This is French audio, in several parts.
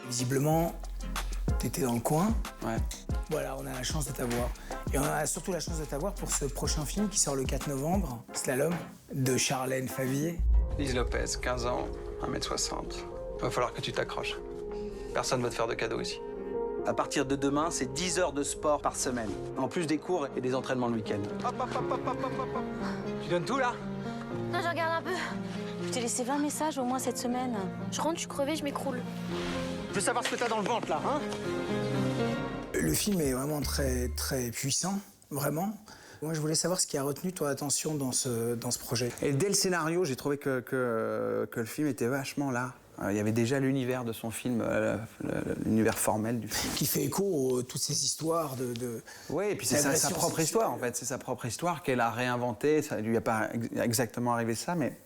Visiblement, t'étais dans le coin. Ouais. Voilà, on a la chance de t'avoir. Et on a surtout la chance de t'avoir pour ce prochain film qui sort le 4 novembre, Slalom, de Charlène Favier. Lise Lopez, 15 ans, 1m60. Va falloir que tu t'accroches. Personne va te faire de cadeaux ici. À partir de demain, c'est 10 heures de sport par semaine. En plus des cours et des entraînements le week-end. Hop, hop, hop, hop, hop, hop, hop. Tu donnes tout, là? Non, je regarde un peu. Je t'ai laissé 20 messages au moins cette semaine. Je rentre, je suis crevée, je m'écroule. Je veux savoir ce que t'as dans le ventre, là, hein? Le film est vraiment très, très puissant, vraiment. Moi, je voulais savoir ce qui a retenu ton attention dans ce projet. Et dès le scénario, j'ai trouvé que le film était vachement là. Il y avait déjà l'univers de son film, l'univers formel du film. Qui fait écho à toutes ces histoires de... Oui, et puis c'est sa propre histoire, en fait. C'est sa propre histoire qu'elle a réinventée. Ça ne lui a pas exactement arrivé ça, mais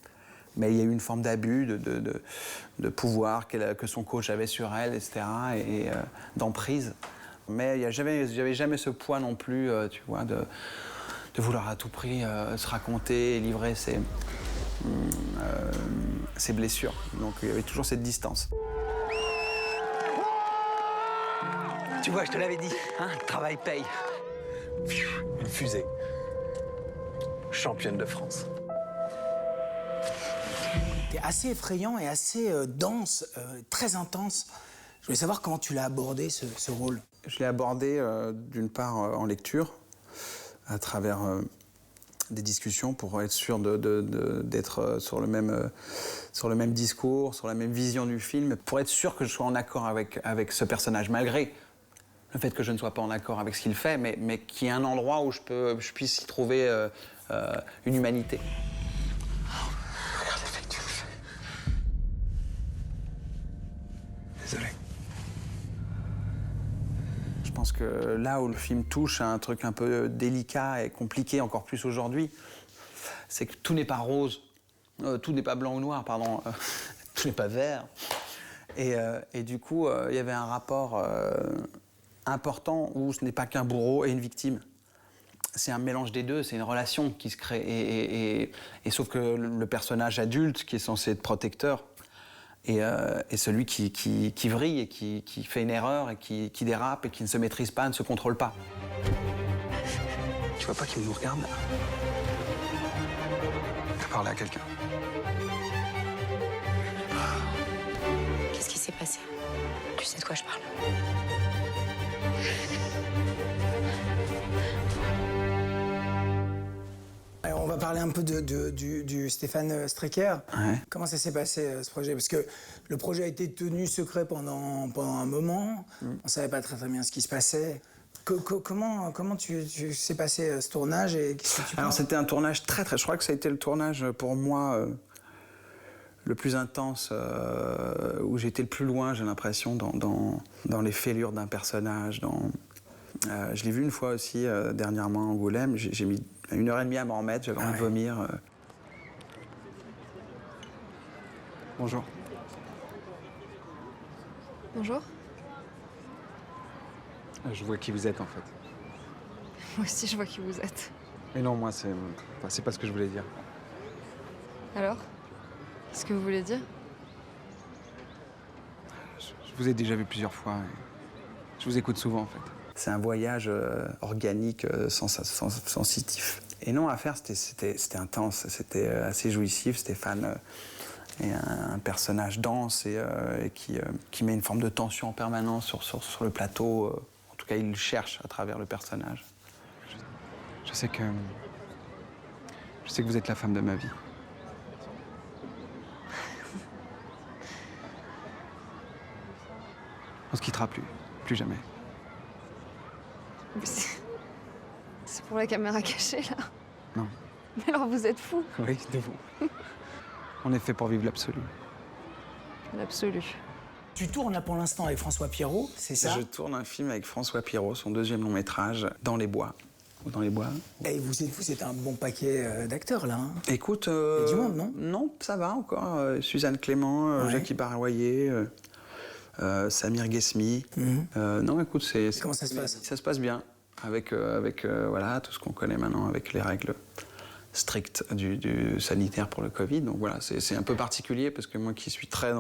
il y a eu une forme d'abus, de pouvoir que son coach avait sur elle, etc., et d'emprise. Mais j'avais jamais ce poids non plus, tu vois, de vouloir à tout prix se raconter et livrer ses blessures. Donc il y avait toujours cette distance. Tu vois, je te l'avais dit, hein, le travail paye. Une fusée. Championne de France. T'es assez effrayant et assez dense, très intense. Je voulais savoir comment tu l'as abordé, ce rôle. Je l'ai abordé d'une part en lecture, à travers des discussions pour être sûr d'être sur le même discours, sur la même vision du film, pour être sûr que je sois en accord avec ce personnage, malgré le fait que je ne sois pas en accord avec ce qu'il fait, mais qu'il y ait un endroit où je puisse y trouver une humanité. Regarde l'effet que tu me fais. Désolé. Je pense que là où le film touche à un truc un peu délicat et compliqué, encore plus aujourd'hui, c'est que tout n'est pas rose, tout n'est pas blanc ou noir, pardon, tout n'est pas vert. Et du coup, il y avait un rapport important où ce n'est pas qu'un bourreau et une victime. C'est un mélange des deux, c'est une relation qui se crée. Et sauf que le personnage adulte, qui est censé être protecteur, et celui qui vrille et qui fait une erreur et qui dérape et qui ne se maîtrise pas, ne se contrôle pas. Tu vois pas qu'il nous regarde, là? T'as parlé à quelqu'un? Qu'est-ce qui s'est passé? Tu sais de quoi je parle? Alors, on va parler un peu du Stéphane Strecker. Ouais. Comment ça s'est passé, ce projet? Parce que le projet a été tenu secret pendant un moment. On savait pas très bien ce qui se passait. Comment s'est passé ce tournage et qu'est-ce que tu Alors penses? c'était un tournage très... Je crois que ça a été le tournage pour moi le plus intense, où j'étais le plus loin, j'ai l'impression, dans les fêlures d'un personnage. Je l'ai vu une fois aussi, dernièrement, à Angoulême. J'ai mis 1h30 à m'en remettre, j'avais envie de vomir. Bonjour. Bonjour. Je vois qui vous êtes, en fait. Moi aussi, je vois qui vous êtes. Mais non, moi, c'est pas ce que je voulais dire. Alors? Qu'est-ce que vous voulez dire? Je vous ai déjà vu plusieurs fois. Et je vous écoute souvent, en fait. C'est un voyage organique, sensitif. Et non, à faire, c'était intense, c'était assez jouissif. Stéphane est un personnage dense et qui met une forme de tension en permanence sur le plateau. En tout cas, il le cherche à travers le personnage. Je sais que vous êtes la femme de ma vie. On se quittera plus jamais. Mais c'est pour la caméra cachée, là. Non. Mais alors, vous êtes fou. Oui, de vous. On est fait pour vivre l'absolu. L'absolu. Tu tournes là pour l'instant avec François Pirot, c'est ça? Je tourne un film avec François Pirot, son deuxième long métrage, Dans les bois. Dans les bois. Et vous êtes un bon paquet d'acteurs, là. Hein. Écoute... Il y a du monde, non? Non, ça va encore. Suzanne Clément, Ouais. Jackie Baroyer, Samir Ghesmi. Non, écoute, c'est... Comment ça se passe? Ça se passe bien, avec voilà, tout ce qu'on connaît maintenant, avec les règles strictes du sanitaire pour le Covid. Donc voilà, c'est un peu particulier, parce que moi qui suis très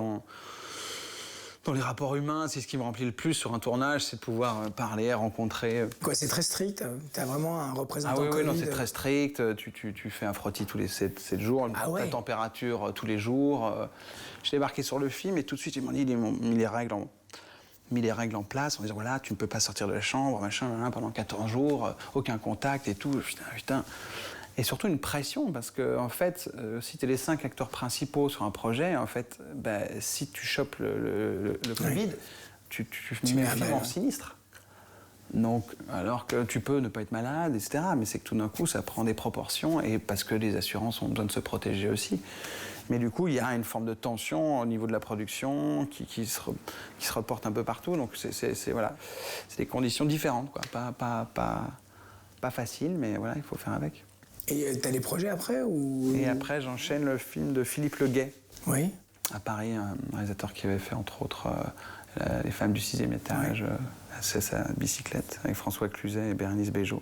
Dans les rapports humains, c'est ce qui me remplit le plus sur un tournage, c'est de pouvoir parler, rencontrer. Quoi, c'est très strict. T'as vraiment un représentant Ah oui, Covid. non, c'est très strict. Tu fais un frottis tous les 7 jours, Ah ouais. la température tous les jours. J'ai débarqué sur le film et tout de suite, ils m'ont dit, ils m'ont mis les règles en place en disant, voilà, tu ne peux pas sortir de la chambre, machin, pendant 14 jours, aucun contact et tout. Putain. Et surtout une pression, parce que, en fait, si tu es les 5 acteurs principaux sur un projet, en fait, si tu chopes le Covid, tu mets un film en sinistre. Donc, alors que tu peux ne pas être malade, etc. Mais c'est que tout d'un coup, ça prend des proportions, et parce que les assurances ont besoin de se protéger aussi. Mais du coup, il y a une forme de tension au niveau de la production qui se reporte un peu partout. Donc, voilà, c'est des conditions différentes, quoi. Pas facile, mais voilà, il faut faire avec. Et t'as des projets après ou... Et après, j'enchaîne le film de Philippe Le Guay, Oui. à Paris, un réalisateur qui avait fait, entre autres, Les femmes du 6e étage, C'est sa bicyclette, avec François Cluzet et Bérénice Bejo.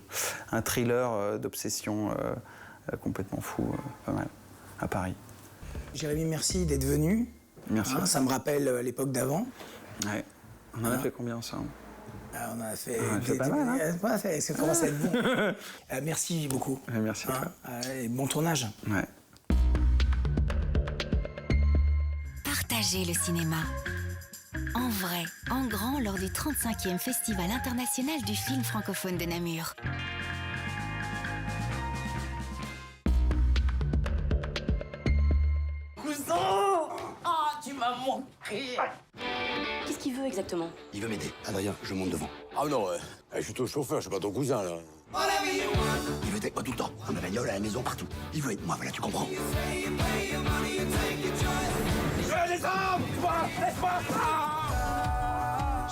Un thriller d'obsession complètement fou, pas mal, à Paris. Jérémy, merci d'être venu. Merci. Ça me rappelle l'époque d'avant. Ouais. On en a fait combien ensemble? On a fait... On a fait pas mal, hein. On a fait, ça commence à être bon. Merci beaucoup. Merci à toi. Et bon tournage. Ouais. Partagez le cinéma. En vrai, en grand, lors du 35e Festival international du film francophone de Namur. Tu m'as manqué. Qu'est-ce qu'il veut exactement? Il veut m'aider. Adrien, je monte devant. Ah non, je suis ton chauffeur, je suis pas ton cousin, là. Il veut être avec moi tout le temps. Dans ma bagnole, à la maison, partout. Il veut être moi, voilà, tu comprends?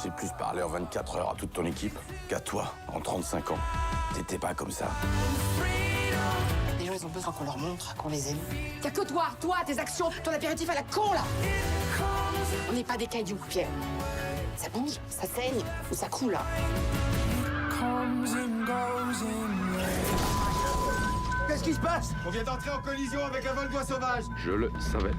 J'ai plus parlé en 24 heures à toute ton équipe qu'à toi en 35 ans. T'étais pas comme ça. Les gens, ils ont besoin qu'on leur montre, qu'on les aime. Y'a que toi, tes actions, ton apéritif à la con, là. On n'est pas des cailloux, Pierre. Ça bouge, ça saigne ou ça coule, là. Qu'est-ce qui se passe? On vient d'entrer en collision avec un vol d'oie sauvage. Je le savais.